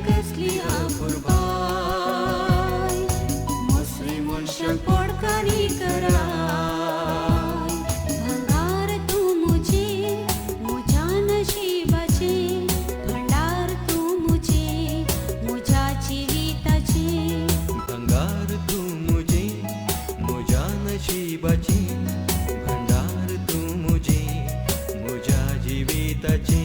कसली अपुरबाय मुसली मनशां पडकानी कराय भंगार तू मुझे मुझ्या नशिबाचे भंडार तू मुझे मुझ्या जिविताचे भंगार तू मुझे मुझ्या नशिबाचे भंडार तू मुझे मुझ्या जिविताचे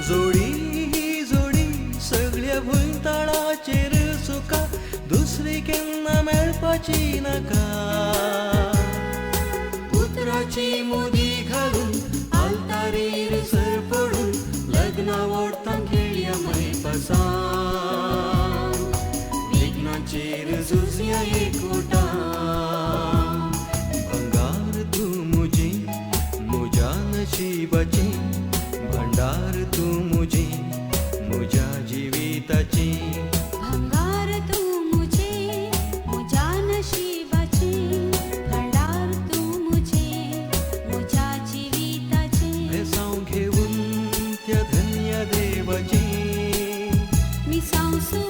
जोडी ही जोडी सगळ्या भुंयतळाचेर सुका दुसरी केन्ना मेळपाची नाका उतराची मुदी घालून आलतारीर सर पडून लग्ना ओडतां खेळया मैपासां विघ्नाचेर झुजया एकवटां भंगार तू मुझे मुझ्या नशिबाचे भंडार तू मुझे मुझ्या जिविताचे भंगार तू मुझे मुझ्या नशिबाचे भंडार तू मुझे मुझ्या जिविताचे भेसांव घेऊन त्या धन्य देवाचे मी सांसू